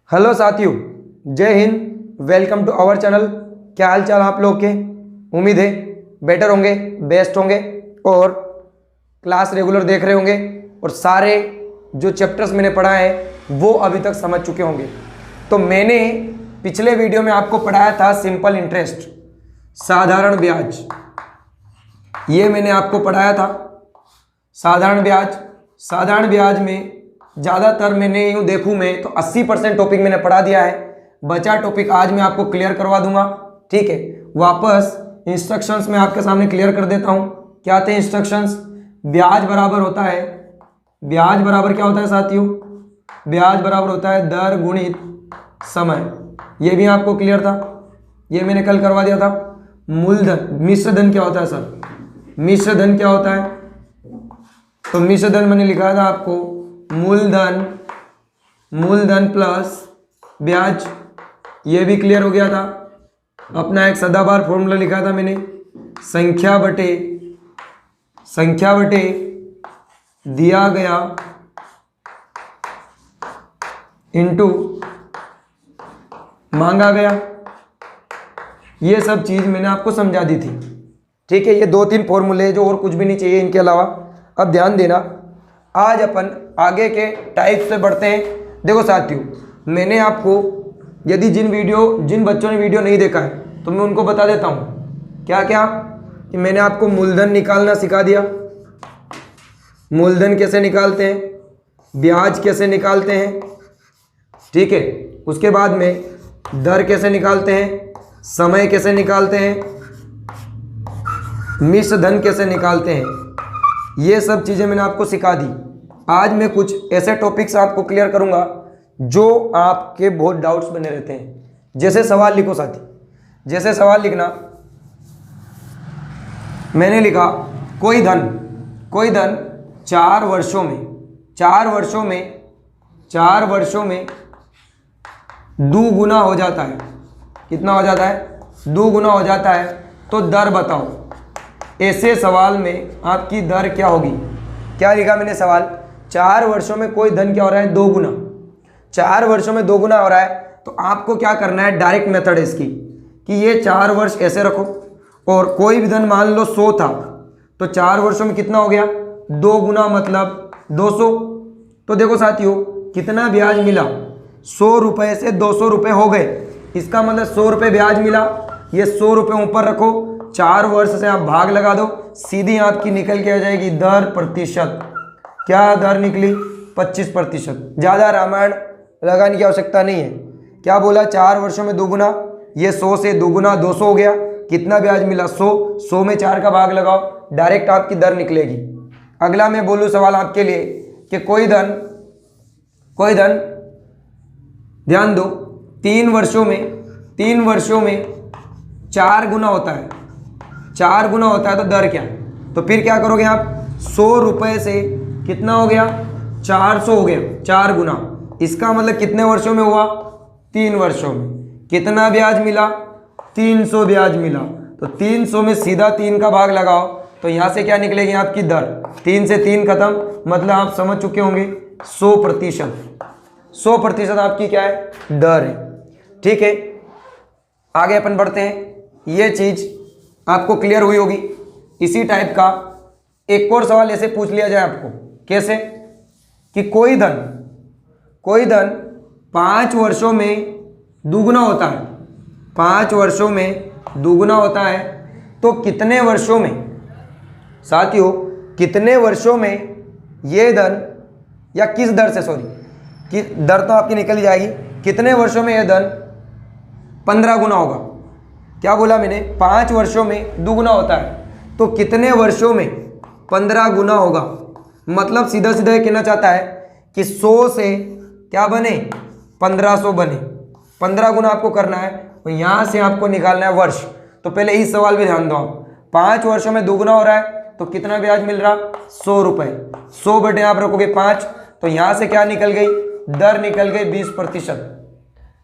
Hello साथियों, जय हिंद। Welcome to our channel. क्या हाल चाल आप लोग के? उम्मीद है बेटर होंगे, बेस्ट होंगे और क्लास रेगुलर देख रहे होंगे और सारे जो चैप्टर्स मैंने पढ़ा है वो अभी तक समझ चुके होंगे। तो मैंने पिछले वीडियो में आपको पढ़ाया था सिंपल इंटरेस्ट, साधारण ब्याज। ये मैंने आपको पढ़ाया था साधारण ब्याज। साधारण ब्याज में ज़्यादातर मैंने यूँ देखूँ मैं तो 80% टॉपिक मैंने पढ़ा दिया है। बचा टॉपिक आज मैं आपको क्लियर करवा दूंगा, ठीक है। वापस इंस्ट्रक्शंस में आपके सामने क्लियर कर देता हूँ। क्या थे इंस्ट्रक्शंस? ब्याज बराबर होता है, ब्याज बराबर क्या होता है साथियों? ब्याज बराबर होता है दर गुणित समय। ये भी आपको क्लियर था, ये मैंने कल करवा दिया था। मूलधन, मिश्र धन क्या होता है सर? मिश्र धन क्या होता है? तो मिश्र धन मैंने लिखा था आपको मूलधन, मूलधन प्लस ब्याज। ये भी क्लियर हो गया था। अपना एक सदाबहार फॉर्मूला लिखा था मैंने, संख्या बटे दिया गया इनटू मांगा गया। ये सब चीज मैंने आपको समझा दी थी, ठीक है। ये 2-3 फॉर्मूले जो और कुछ भी नहीं चाहिए इनके अलावा। अब ध्यान देना, आज अपन आगे के टाइप से बढ़ते हैं। देखो साथियों, मैंने आपको यदि जिन बच्चों ने वीडियो नहीं देखा है तो मैं उनको बता देता हूँ क्या क्या कि मैंने आपको मूलधन निकालना सिखा दिया। मूलधन कैसे निकालते हैं, ब्याज कैसे निकालते हैं, ठीक है। उसके बाद में दर कैसे निकालते हैं, समय कैसे निकालते हैं, मिश्र धन कैसे निकालते हैं, ये सब चीज़ें मैंने आपको सिखा दी। आज मैं कुछ ऐसे टॉपिक्स आपको क्लियर करूंगा जो आपके बहुत डाउट्स बने रहते हैं। जैसे सवाल लिखो साथी, जैसे सवाल लिखना, मैंने लिखा कोई धन 4 वर्षों में दुगुना हो जाता है। कितना हो जाता है? दुगुना हो जाता है। तो दर बताओ। ऐसे सवाल में आपकी दर क्या होगी? क्या लिखा मैंने सवाल? 4 वर्षों में कोई धन क्या हो रहा है? 2 गुना। 4 वर्षों में 2 गुना हो रहा है तो आपको क्या करना है? डायरेक्ट मेथड है इसकी कि ये 4 वर्ष ऐसे रखो और कोई भी धन मान लो 100 था तो 4 वर्षों में कितना हो गया? 2 गुना मतलब 200। तो देखो साथियों, कितना ब्याज मिला? 100 रुपये से 200 रुपये हो गए। इसका मतलब 100 रुपये ब्याज मिला। ये 100 रुपये ऊपर रखो, 4 वर्ष से आप भाग लगा दो, सीधी आपकी निकल के आ जाएगी दर प्रतिशत। क्या दर निकली? 25%। ज़्यादा रामायण लगाने की आवश्यकता नहीं है। क्या बोला? 4 वर्षों में 2 गुना, ये 100 से 2 गुना 200 हो गया। कितना ब्याज मिला? 100 में 4 का भाग लगाओ, डायरेक्ट आपकी दर निकलेगी। अगला मैं बोलूँ सवाल आपके लिए कि कोई धन ध्यान दो 3 वर्षों में 4 गुना होता है। 4 गुना होता है तो दर क्या? तो फिर क्या करोगे आप? 100 रुपये से कितना हो गया? 400 हो गया, 4 गुना। इसका मतलब कितने वर्षों में हुआ? 3 वर्षों में। कितना ब्याज मिला? 300 ब्याज मिला। तो 300 में सीधा 3 का भाग लगाओ तो यहाँ से क्या निकलेगी आपकी दर? 3 से 3 खत्म, मतलब आप समझ चुके होंगे 100%। 100% आपकी क्या है? दर है, ठीक है। आगे अपन बढ़ते हैं। ये चीज आपको क्लियर हुई होगी। इसी टाइप का एक और सवाल ऐसे पूछ लिया जाए आपको, कैसे कि कोई धन 5 वर्षों में दुगुना होता है। 5 वर्षों में दुगुना होता है तो कितने वर्षों में साथियों, कितने वर्षों में ये धन, या किस दर से, सॉरी कि दर तो आपकी निकल जाएगी, कितने वर्षों में यह धन 15 गुना होगा। क्या बोला मैंने? 5 वर्षों में दुगुना होता है तो कितने वर्षों में 15 गुना होगा। मतलब सीधा सीधा ये कहना चाहता है कि 100 से क्या बने? 1500 बने। 15 गुना आपको करना है और यहाँ से आपको निकालना है वर्ष। तो पहले इस सवाल पे ध्यान दो आप। 5 वर्षों में दुगुना हो रहा है तो कितना ब्याज मिल रहा? 100 रुपये। 100 बटे आप रखोगे 5 तो यहाँ से क्या निकल गई? दर निकल गई 20%।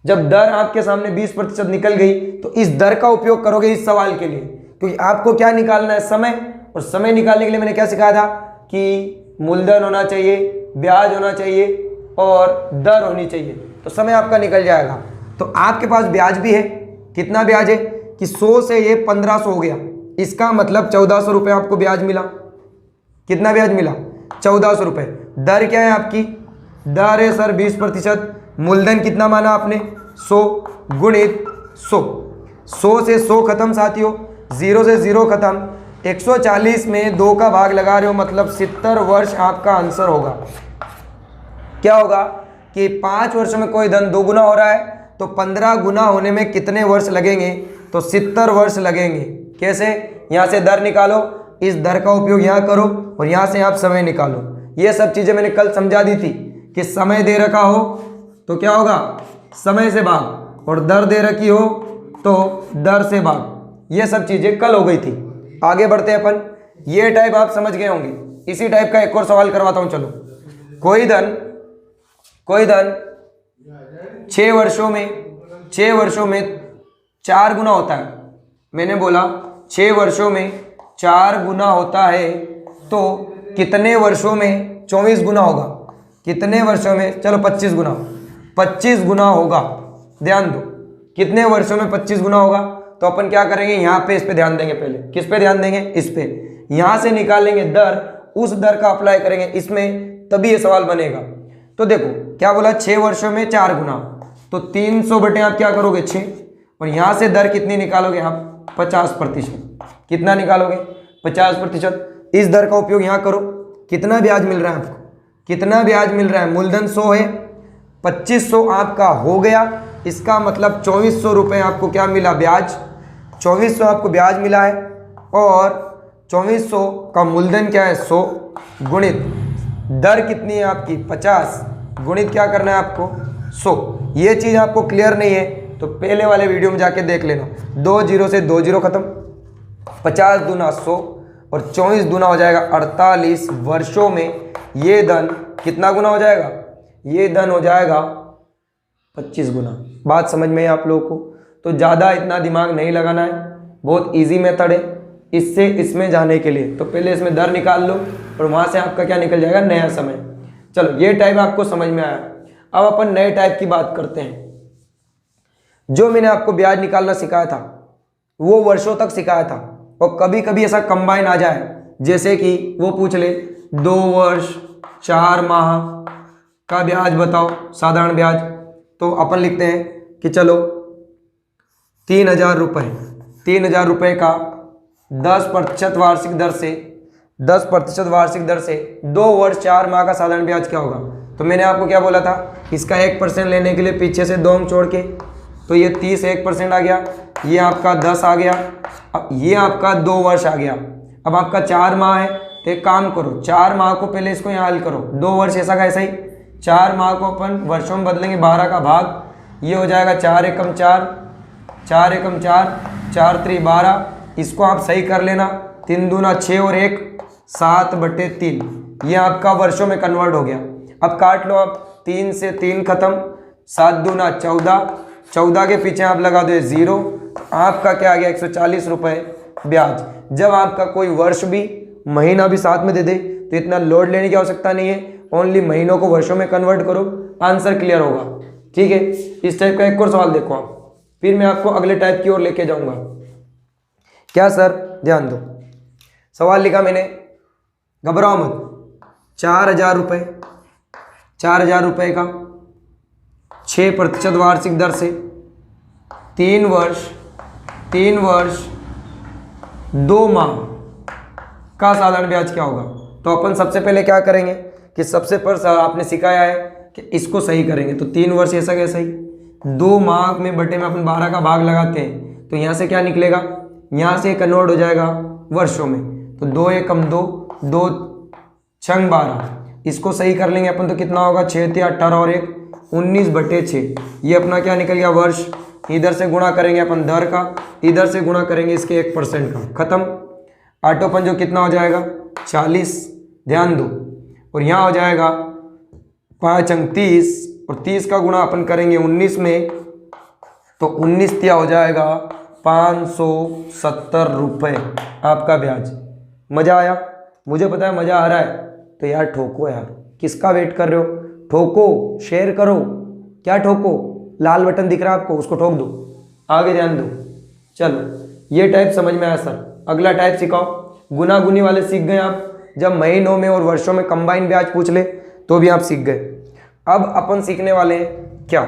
जब दर आपके सामने 20% निकल गई तो इस दर का उपयोग करोगे इस सवाल के लिए, क्योंकि आपको क्या निकालना है? समय। और समय निकालने के लिए मैंने क्या सिखाया था कि मूलधन होना चाहिए, ब्याज होना चाहिए और दर होनी चाहिए, तो समय आपका निकल जाएगा। तो आपके पास ब्याज भी है, कितना ब्याज है कि 100 से ये 1500 हो गया, इसका मतलब 1400 रुपये आपको ब्याज मिला। कितना ब्याज मिला? 1400 रुपये। दर क्या है आपकी? दर है सर 20%। मूलधन कितना माना आपने? 100 गुणित 100। 100 से 100 खत्म साथियों, 0 से 0 खत्म। 140 में 2 का भाग लगा रहे हो, मतलब 70 वर्ष आपका आंसर होगा। क्या होगा कि 5 वर्षों में कोई धन 2 गुना हो रहा है, तो 15 गुना होने में कितने वर्ष लगेंगे? तो 70 वर्ष लगेंगे। कैसे? यहाँ से दर निकालो, इस दर का उपयोग यहाँ करो और यहाँ से आप समय निकालो। ये सब चीज़ें मैंने कल समझा दी थी कि समय दे रखा हो तो क्या होगा? समय से भाग, और दर दे रखी हो तो दर से भाग। ये सब चीज़ें कल हो गई थी। आगे बढ़ते हैं अपन। ये टाइप आप समझ गए होंगे। इसी टाइप का एक और सवाल करवाता हूँ। चलो, कोई धन 6 वर्षों में 4 गुना होता है। मैंने बोला 6 वर्षों में 4 गुना होता है, तो कितने वर्षों में 24 गुना होगा? कितने वर्षों में? चलो 25 गुना। 25 गुना होगा। ध्यान दो, कितने वर्षों में 25 गुना होगा? तो अपन क्या करेंगे, यहाँ पे इस पे ध्यान देंगे। पहले किस पे ध्यान देंगे? इस पे। यहाँ से निकालेंगे दर, उस दर का अप्लाई करेंगे इसमें, तभी ये सवाल बनेगा। तो देखो क्या बोला, 6 वर्षों में 4 गुना, तो 300 बटे आप क्या करोगे 6, और यहाँ से दर कितनी निकालोगे आप? 50%। कितना निकालोगे? 50%। इस दर का उपयोग यहाँ करो। कितना ब्याज मिल रहा है आपको? कितना ब्याज मिल रहा है? मूलधन 100 है, 2500 आपका हो गया। इसका मतलब 2400 रुपये आपको क्या मिला? ब्याज। 2400 आपको ब्याज मिला है, और 2400 का मूलधन क्या है? 100 गुणित दर कितनी है आपकी? 50 गुणित क्या करना है आपको? 100। ये चीज़ आपको क्लियर नहीं है तो पहले वाले वीडियो में जाके देख लेना। 2 जीरो से 2 जीरो खत्म। 50 दूना 100 और 24 दूना हो जाएगा 48 वर्षों में ये धन कितना गुना हो जाएगा? ये धन हो जाएगा 25 गुना। बात समझ में है आप लोगों को? तो ज़्यादा इतना दिमाग नहीं लगाना है, बहुत इजी मेथड है इससे इसमें जाने के लिए। तो पहले इसमें दर निकाल लो और वहाँ से आपका क्या निकल जाएगा? नया समय। चलो, ये टाइप आपको समझ में आया। अब अपन नए टाइप की बात करते हैं। जो मैंने आपको ब्याज निकालना सिखाया था वो वर्षों तक सिखाया था, और कभी कभी ऐसा कंबाइन आ जाए, जैसे कि वो पूछ ले 2 वर्ष 4 माह का ब्याज बताओ, साधारण ब्याज। तो अपन लिखते हैं कि चलो 3000 रुपये, 3000 रुपये का 10% वार्षिक दर से 10% वार्षिक दर से 2 वर्ष 4 माह का साधारण ब्याज क्या होगा? तो मैंने आपको क्या बोला था? इसका 1% लेने के लिए पीछे से 2 अंक छोड़ के, तो ये 30 1% आ गया, ये आपका 10 आ गया, अब ये आपका 2 वर्ष आ गया। अब आपका 4 माह है, तो एक काम करो, 4 माह को पहले इसको यहाँ हल करो। 2 वर्ष ऐसा का ऐसा ही, 4 माह को अपन वर्षों में बदलेंगे, 12 का भाग, ये हो जाएगा 4 एकम 4, 4 एकम 4, 4 3 12। इसको आप सही कर लेना, 3 दूना 6 और 1 7/3। ये आपका वर्षों में कन्वर्ट हो गया। अब काट लो, आप 3 से 3 खत्म, 7 दूना 14, 14 के पीछे आप लगा दो 0, आपका क्या आ गया? 140 रुपये ब्याज। जब आपका कोई वर्ष भी महीना भी साथ में दे दे तो इतना लोड लेने की आवश्यकता नहीं है, ओनली महीनों को वर्षों में कन्वर्ट करो, आंसर क्लियर होगा। ठीक है, इस टाइप का एक और सवाल देखो आप, फिर मैं आपको अगले टाइप की ओर लेके जाऊंगा। क्या सर? ध्यान दो, सवाल लिखा मैंने, घबराओ मत। 4000 रुपये, 4000 रुपये का 6% वार्षिक दर से 3 वर्ष 2 माह का साधारण ब्याज क्या होगा? तो अपन सबसे पहले क्या करेंगे कि सबसे पर आपने सिखाया है कि इसको सही करेंगे। तो 3 वर्ष ऐसा कैसा ही, 2 माह में बटे में अपन 12 का भाग लगाते हैं, तो यहाँ से क्या निकलेगा? यहाँ से कन्वर्ट हो जाएगा वर्षों में, तो 2 एकम 2, 2 छंग 12। इसको सही कर लेंगे अपन तो कितना होगा? 6 × 18 और 1 19/6। ये अपना क्या निकल गया? वर्ष। इधर से गुणा करेंगे अपन दर का, इधर से गुणा करेंगे इसके 1% का, खत्म। आठों पंजों कितना हो जाएगा? 40। ध्यान दो, और यहाँ हो जाएगा 5 अंक 30, और 30 का गुणा अपन करेंगे 19 में, तो 19 तिया हो जाएगा 570 रुपये आपका ब्याज। मज़ा आया? मुझे पता है मज़ा आ रहा है, तो यार ठोको यार, किसका वेट कर रहे हो? ठोको, शेयर करो। क्या ठोको? लाल बटन दिख रहा है आपको, उसको ठोक दो, आगे ध्यान दो। चलो ये टाइप समझ में आया सर। अगला टाइप सिखाओ। गुना गुनी वाले सीख गए आप, जब महीनों में और वर्षों में कंबाइन ब्याज पूछ ले तो भी आप सीख गए। अब अपन सीखने वाले हैं क्या?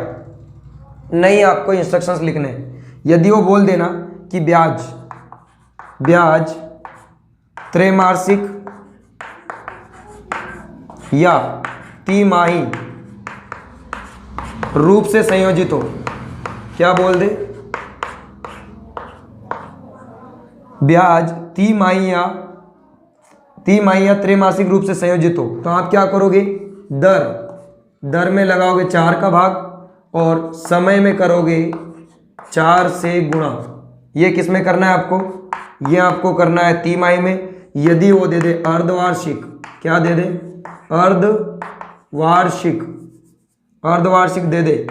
नहीं, आपको इंस्ट्रक्शंस लिखने हैं। यदि वो बोल देना कि ब्याज त्रैमासिक या तिमाही रूप से संयोजित हो, क्या बोल दे? ब्याज तिमाही या त्रैमासिक रूप से संयोजित हो, तो आप क्या करोगे? दर में लगाओगे 4 का भाग और समय में करोगे 4 से गुणा। ये किस में करना है आपको? ये आपको करना है तिमाही में। यदि वो दे दे अर्धवार्षिक, क्या दे दे? अर्धवार्षिक दे दे,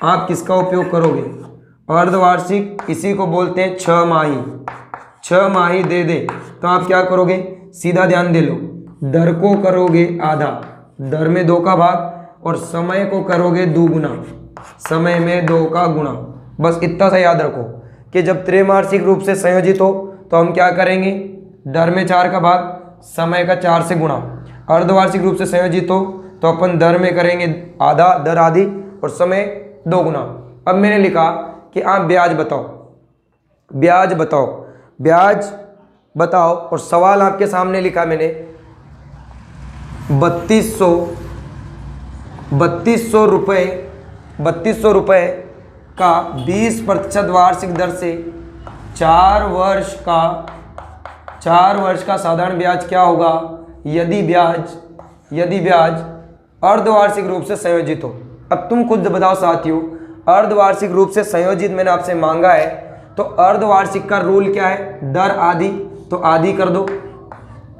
आप किसका उपयोग करोगे? अर्धवार्षिक, इसी को बोलते हैं 6 माही दे दे, तो आप क्या करोगे? सीधा ध्यान दे लो, दर को करोगे आधा, दर में 2 का भाग, और समय को करोगे 2 गुना, समय में 2 का गुणा। बस इतना सा याद रखो कि जब त्रैमासिक रूप से संयोजित हो तो हम क्या करेंगे? दर में 4 का भाग, समय का 4 से गुणा। अर्धवार्षिक रूप से संयोजित हो तो अपन दर में करेंगे आधा, दर आधी, और समय 2 गुना। अब मैंने लिखा कि आप ब्याज बताओ, और सवाल आपके सामने लिखा मैंने 3200 रुपये का 20% वार्षिक दर से 4 वर्ष का साधारण ब्याज क्या होगा यदि ब्याज अर्धवार्षिक रूप से संयोजित हो। अब तुम खुद बताओ साथियों, अर्धवार्षिक रूप से संयोजित मैंने आपसे मांगा है, तो अर्धवार्षिक का रूल क्या है? दर आधी, तो आधी कर दो,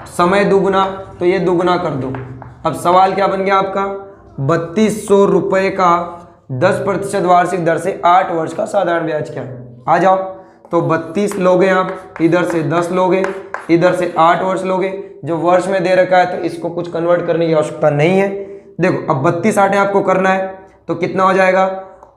समय 2 गुना, तो ये 2 गुना कर दो। अब सवाल क्या बन गया आपका? 3200 रुपये का 10% वार्षिक दर से 8 वर्ष का साधारण ब्याज क्या है? आ जाओ, तो 32 लोगे आप, इधर से 10 लोगे, इधर से 8 वर्ष लोगे। जो वर्ष में दे रखा है तो इसको कुछ कन्वर्ट करने की आवश्यकता नहीं है। देखो अब 32 8 आपको करना है तो कितना हो जाएगा?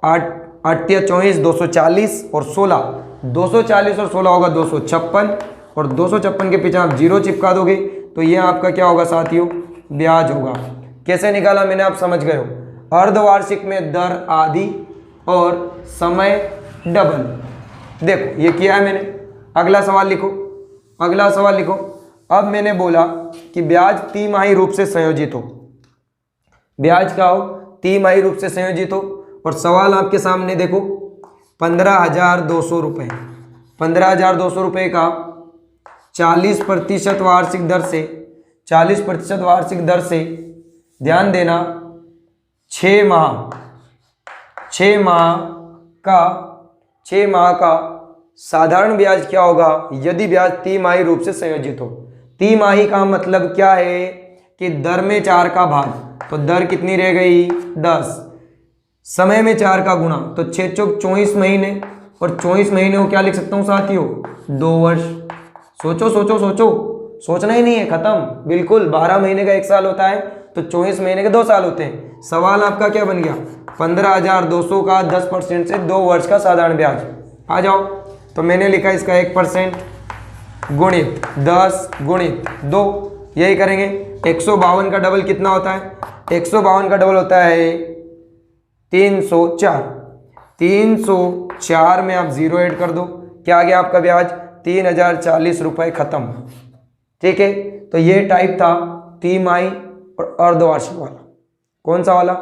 8 8 या 24, 240 और 16, 240 और 16 होगा 256, और 256 के पीछे आप 0 चिपका दोगे तो ये आपका क्या होगा साथियों? ब्याज होगा। कैसे निकाला मैंने, आप समझ गए हो? अर्धवार्षिक में दर आधी और समय डबल। देखो ये किया है मैंने। अगला सवाल लिखो। अब मैंने बोला कि ब्याज तिमाही रूप से संयोजित हो, ब्याज का हो तिमाही रूप से संयोजित हो, और सवाल आपके सामने देखो 15,200 रुपये, 15,200 रुपये का 40% वार्षिक दर से ध्यान देना 6 माह का साधारण ब्याज क्या होगा यदि ब्याज तिमाही रूप से संयोजित हो। तिमाही का मतलब क्या है कि दर में 4 का भाग, तो दर कितनी रह गई? 10, समय में 4 का गुणा, तो 6 चौक 24 महीने, और 24 महीने को क्या लिख सकता हूँ साथियों? 2 वर्ष। सोचो, सोचना ही नहीं है, खत्म, बिल्कुल। 12 महीने का 1 साल होता है तो 24 महीने के 2 साल होते हैं। सवाल आपका क्या बन गया? 15,200 का 10% से 2 वर्ष का साधारण ब्याज। आ जाओ, तो मैंने लिखा इसका 1% गुणित 10 गुणित 2, यही करेंगे। 152 का डबल कितना होता है? 152 का डबल होता है 304। 304 में आप 0 ऐड कर दो, क्या आ गया आपका ब्याज? 3,040 रुपये, खत्म। ठीक है, तो ये टाइप था तिमाही और अर्धवार्षिक वाला। कौन सा वाला?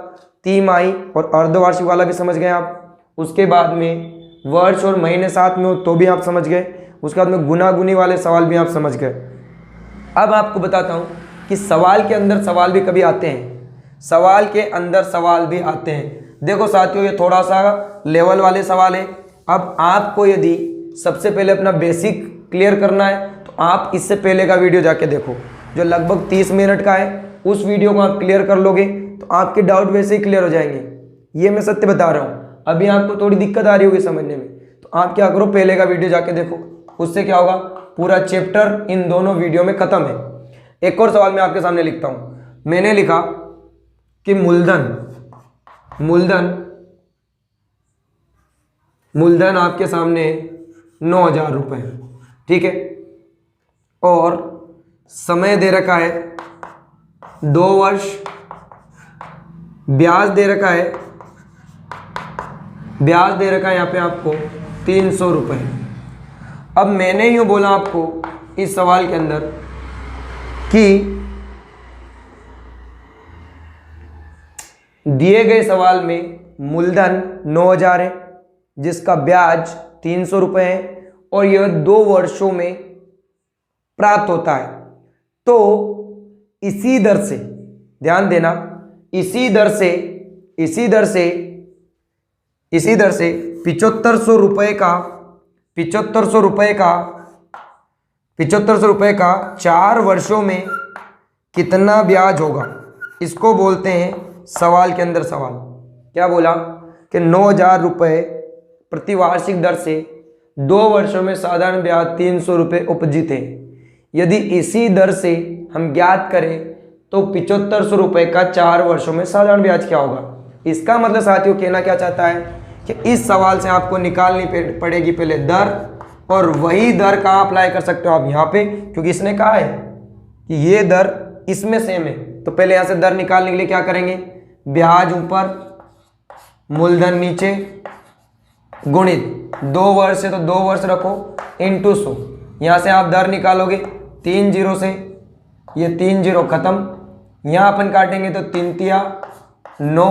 तिमाही और अर्धवार्षिक वाला भी समझ गए आप। उसके बाद में वर्ष और महीने साथ में हो तो भी आप समझ गए। उसके बाद में गुना गुनी वाले सवाल भी आप समझ गए। अब आपको बताता हूँ कि सवाल के अंदर सवाल भी कभी आते हैं, सवाल के अंदर सवाल भी आते हैं। देखो साथियों, ये थोड़ा सा लेवल वाले सवाल है। अब आपको यदि सबसे पहले अपना बेसिक क्लियर करना है तो आप इससे पहले का वीडियो जाके देखो, जो लगभग 30 मिनट का है। उस वीडियो को आप क्लियर कर लोगे तो आपके डाउट वैसे ही क्लियर हो जाएंगे। ये मैं सत्य बता रहा हूँ। अभी आपको थोड़ी दिक्कत आ रही होगी समझने में, तो आप क्या करो, पहले का वीडियो जाके देखो। उससे क्या होगा, पूरा चैप्टर इन दोनों वीडियो में खत्म है। एक और सवाल मैं आपके सामने लिखता हूँ। मैंने लिखा कि मूलधन आपके सामने 9,000 रुपये, ठीक है। और समय दे रखा है 2 वर्ष, ब्याज दे रखा है यहाँ पे आपको 300 रुपये। अब मैंने यूँ बोला आपको इस सवाल के अंदर कि दिए गए सवाल में मूलधन 9,000 है जिसका ब्याज 300 रुपये है और यह 2 वर्षों में प्राप्त होता है। तो इसी दर से, ध्यान देना, इसी दर से 7500 रुपये का 4 वर्षों में कितना ब्याज होगा, इसको बोलते हैं सवाल के अंदर सवाल। क्या बोला कि 9,000 रुपये प्रतिवार्षिक दर से 2 वर्षों में साधारण ब्याज 300 रुपये उपजित है। यदि इसी दर से हम ज्ञात करें तो 7500 रुपये का 4 वर्षों में साधारण ब्याज क्या होगा। इसका मतलब साथियों कहना क्या चाहता है कि इस सवाल से आपको निकालनी पड़ेगी पहले दर, और वही दर कहाँ अप्लाई कर सकते हो आप यहाँ पे, क्योंकि इसने कहा है कि ये दर इसमें सेम है। तो पहले यहाँ से दर निकालने के लिए क्या करेंगे, ब्याज ऊपर मूलधन नीचे गुणित 2 वर्ष से तो 2 वर्ष रखो इंटू 100। यहाँ से आप दर निकालोगे 3 जीरो से, ये 3 जीरो खत्म, यहाँ अपन काटेंगे तो 3 तिया 9,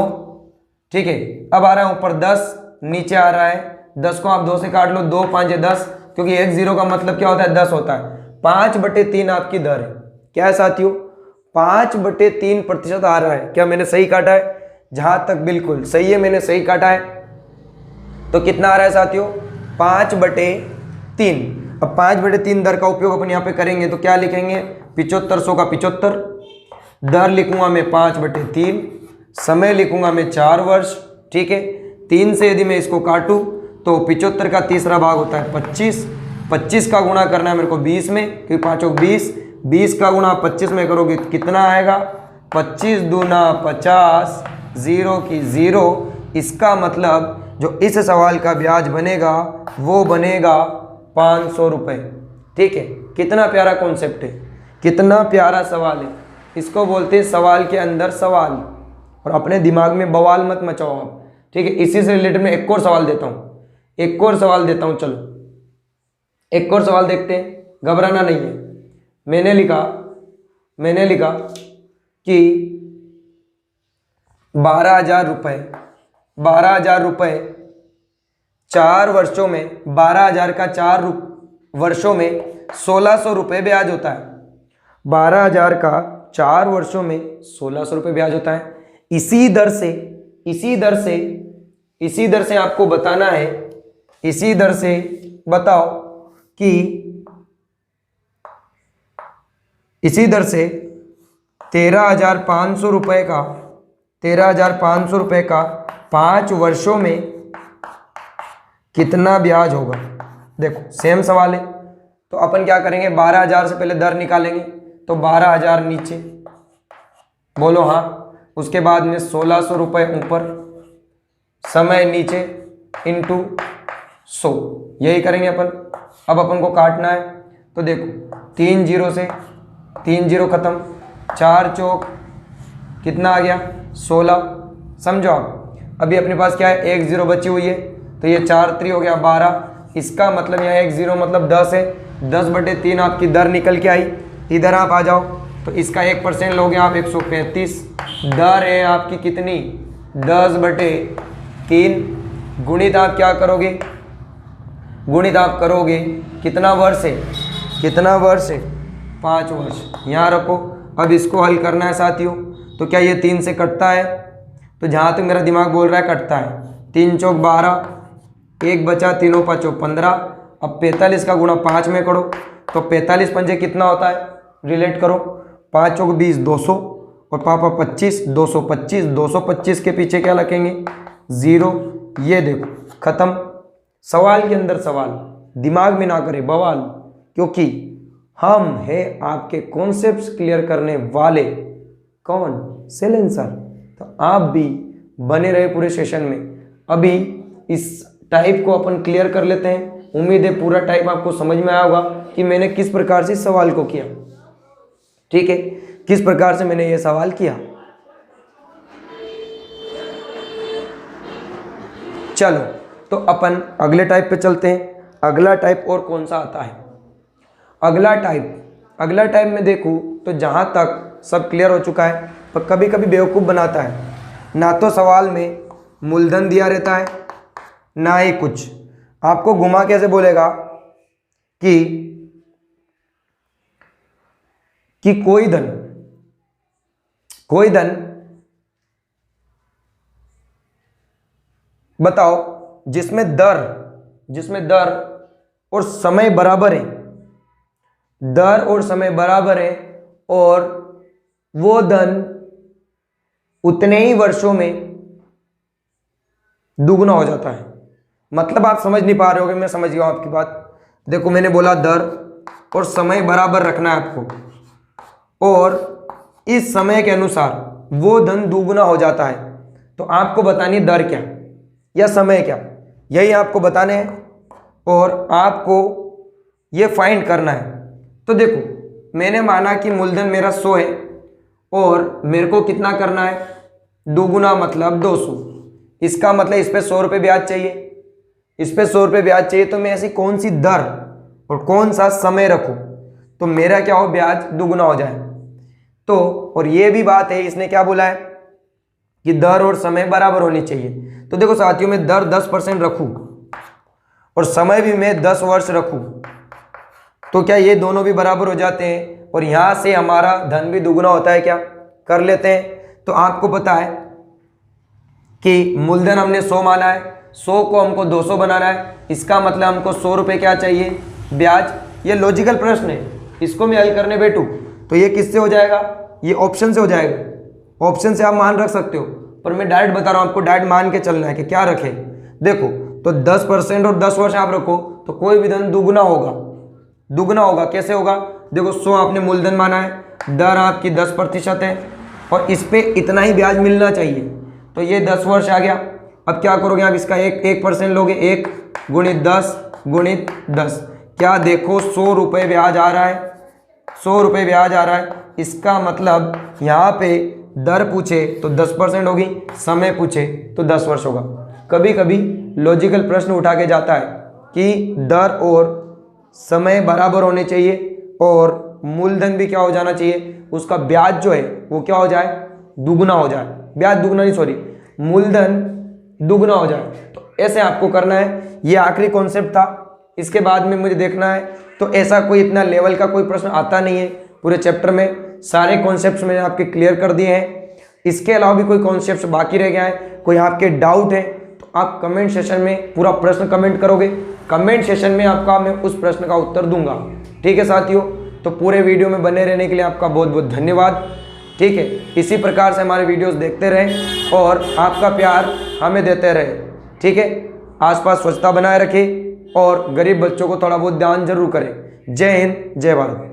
ठीक है। अब आ रहा है ऊपर 10, नीचे आ रहा है 10 को आप 2 से काट लो, 2 5 10, क्योंकि 1 जीरो का मतलब क्या होता है 10 होता है। 5/3 आपकी दर है। क्या है साथियों, 5/3% आ रहा है। क्या मैंने सही काटा है? जहां तक बिल्कुल सही है, मैंने सही काटा है। तो कितना आ रहा है साथियों, 5/3। अब 5/3 दर का उपयोग अपन यहाँ पे करेंगे तो क्या लिखेंगे, 7500 का 75, दर लिखूंगा मैं 5/3, समय लिखूंगा मैं 4 वर्ष, ठीक है। 3 से यदि मैं इसको काटूं तो 75 का तीसरा भाग होता है 25, 25 का गुणा करना है मेरे को 20 में, क्योंकि 5 और 20, 20 का गुणा 25 में करोगे तो कितना आएगा, 25 दूना 50, 0 की 0। इसका मतलब जो इस सवाल का ब्याज बनेगा वो बनेगा 500 रुपये, ठीक है। कितना प्यारा कॉन्सेप्ट है, कितना प्यारा सवाल है। इसको बोलते हैं सवाल के अंदर सवाल, और अपने दिमाग में बवाल मत मचाओ आप, ठीक है। इसी से रिलेटेड मैं एक और सवाल देता हूँ, चलो एक और सवाल देखते हैं, घबराना नहीं है। मैंने लिखा कि 12,000 रुपये 4 वर्षों में, 12,000 का 4 वर्षों में 1,600 रुपये ब्याज होता है। 12,000 का 4 वर्षों में 1,600 रुपये ब्याज होता है। इसी दर से आपको बताना है, इसी दर से बताओ कि इसी दर से 13,500 रुपये का 5 वर्षों में कितना ब्याज होगा। देखो सेम सवाल है, तो अपन क्या करेंगे, 12,000 से पहले दर निकालेंगे, तो 12,000 नीचे, बोलो हाँ। उसके बाद में 1,600 रुपये ऊपर, समय नीचे इंटू 100, यही करेंगे अपन। अब अपन को काटना है, तो देखो 3 जीरो से 3 जीरो खत्म, 4 चौक कितना आ गया 16, समझो आप। अभी अपने पास क्या है, 1 जीरो बची हुई है, तो ये 4 3 हो गया 12। इसका मतलब यहाँ 1 जीरो मतलब 10 है, 10/3 आपकी दर निकल के आई। इधर आप आ जाओ, तो इसका 1% लोगे आप 135, दर है आपकी कितनी 10/3, गुणित आप क्या करोगे, कितना वर्ष है 5 वर्ष, यहाँ रखो। अब इसको हल करना है साथियों, तो क्या ये 3 से कटता है, तो जहाँ तक मेरा दिमाग बोल रहा है कटता है। 3 चौक 12, 1 बचा, 3 5 15। अब 45 का गुणा 5 में करो, तो 45 पंजे कितना होता है, रिलेट करो, 5 चौक 20, 200, और पापा 25, 225, 225 के पीछे क्या रखेंगे 0। ये देखो खत्म। सवाल के अंदर सवाल, दिमाग में ना करे बवाल, क्योंकि हम हैं आपके कॉन्सेप्ट्स क्लियर करने वाले। कौन? सैलेंसर। तो आप भी बने रहे पूरे सेशन में। अभी इस टाइप को अपन क्लियर कर लेते हैं। उम्मीद है पूरा टाइप आपको समझ में आया होगा कि मैंने किस प्रकार से इस सवाल को किया। ठीक है, किस प्रकार से मैंने ये सवाल किया। चलो तो अपन अगले टाइप पे चलते हैं। अगला टाइप और कौन सा आता है? अगला टाइप में देखूँ तो जहाँ तक सब क्लियर हो चुका है, पर कभी कभी बेवकूफ़ बनाता है। ना तो सवाल में मूलधन दिया रहता है, ना ही कुछ। आपको घुमा कैसे बोलेगा कि कोई धन बताओ जिसमें दर और समय बराबर है, और वो धन उतने ही वर्षों में दुगना हो जाता है। मतलब आप समझ नहीं पा रहे होगे, मैं समझ गया आपकी बात। देखो मैंने बोला दर और समय बराबर रखना है आपको, और इस समय के अनुसार वो धन दुगना हो जाता है। तो आपको बतानी दर क्या या समय क्या, यही आपको बताने हैं और आपको ये फाइंड करना है। तो देखो मैंने माना कि मूलधन मेरा 100 है और मेरे को कितना करना है? दुगुना मतलब 200। इसका मतलब इस पे 100 रुपये ब्याज चाहिए, तो मैं ऐसी कौन सी दर और कौन सा समय रखूं तो मेरा क्या हो, ब्याज दुगुना हो जाए। तो और ये भी बात है, इसने क्या बोला है कि दर और समय बराबर होनी चाहिए। तो देखो साथियों, मैं दर 10% रखूं और समय भी मैं 10 वर्ष रखूं, तो क्या ये दोनों भी बराबर हो जाते हैं और यहाँ से हमारा धन भी दुगुना होता है क्या? कर लेते हैं। तो आपको पता है कि मूलधन हमने 100 माना है, 100 को हमको 200 बनाना है। इसका मतलब हमको 100 रुपये क्या चाहिए? ब्याज। ये लॉजिकल प्रश्न है, इसको मैं हल करने बैठूँ तो ये किससे हो जाएगा? ये ऑप्शन से हो जाएगा। ऑप्शन से आप मान रख सकते हो, पर मैं डायरेक्ट बता रहा हूँ आपको, डायरेक्ट मान के चलना है कि क्या रखे। देखो तो 10% और 10 वर्ष आप रखो तो कोई भी धन दुगुना होगा। कैसे होगा? देखो 100 आपने मूलधन माना है, दर आपकी 10% है और इस पे इतना ही ब्याज मिलना चाहिए, तो ये 10 वर्ष आ गया। अब क्या करोगे आप? इसका 1% लोगे, 1 गुणित 10 गुणित 10। क्या देखो 100 रुपये ब्याज आ रहा है, 100 रुपये ब्याज आ रहा है। इसका मतलब यहाँ पे दर पूछे तो 10% होगी, समय पूछे तो 10 वर्ष होगा। कभी कभी लॉजिकल प्रश्न उठा के जाता है कि दर और समय बराबर होने चाहिए और मूलधन भी क्या हो जाना चाहिए, उसका ब्याज जो है वो क्या हो जाए? दुगुना हो जाए। ब्याज दुगुना नहीं, सॉरी, मूलधन दुगुना हो जाए। तो ऐसे आपको करना है। ये आखिरी कॉन्सेप्ट था, इसके बाद में मुझे देखना है। तो ऐसा कोई इतना लेवल का कोई प्रश्न आता नहीं है पूरे चैप्टर में, सारे कॉन्सेप्ट्स मैंने आपके क्लियर कर दिए हैं। इसके अलावा भी कोई कॉन्सेप्ट बाकी रह गया है, कोई आपके डाउट है तो आप कमेंट सेशन में पूरा प्रश्न कमेंट करोगे, कमेंट सेशन में आपका मैं उस प्रश्न का उत्तर दूंगा। ठीक है साथियों, तो पूरे वीडियो में बने रहने के लिए आपका बहुत बहुत धन्यवाद। ठीक है, इसी प्रकार से हमारे वीडियोस देखते रहें और आपका प्यार हमें देते रहे। ठीक है, आसपास स्वच्छता बनाए रखें और गरीब बच्चों को थोड़ा बहुत दान जरूर करें। जय हिंद, जय भारत।